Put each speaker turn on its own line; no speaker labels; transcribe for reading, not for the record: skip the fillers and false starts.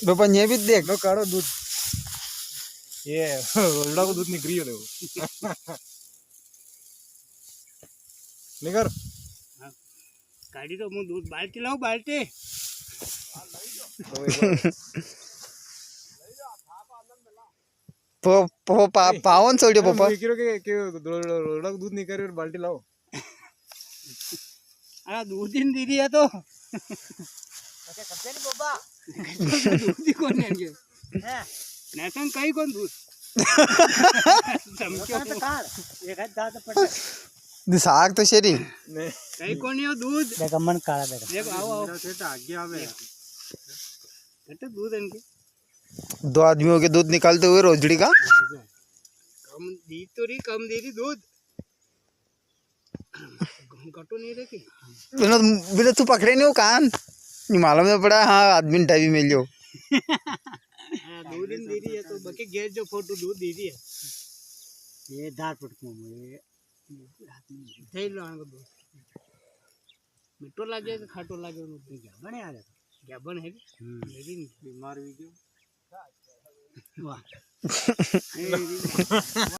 बापा ये भी देख
लो काढ़ो दूध ये रोलड़ा को दूध निकली हो देखो निकर
काढ़ी तो मैं दूध बाल्टी लाऊं बाल्टी
पावन छोड़ियो पापा
के रोलड़ा को दूध निकल और बाल्टी लाओ
अरे दूध ही नहीं दे रही है तो
अच्छा करते नहीं बाबा
दूध ही कौन है
हैं
नेशन कहीं कौन दूध
तो कार एक हाथ दांत पड़
साग तो शेरी
कहीं कौन है दूध
देखो मन काला देखो
देखो आओ आओ आगे आवे कटे दूध इनके
दो आदमियों के दूध निकालते हुए रोजड़ी का
कम दी तो रही कम दे रही दूध कटो नहीं रही
बिना तू पकड़े नहीं हो कान मालूम में पड़ा हाँ आदमी टाइप मिल जाओ
दूध ही दे रही है तो बके गैस जो फोटो दूध दे रही है
ये दांत पड़को ये
થઈ લો આને બધું મીઠો લાગે કે ખાટો લાગે
क्या बने आ जाता
क्या बन है मेरी बीमार हुई क्यों
वाह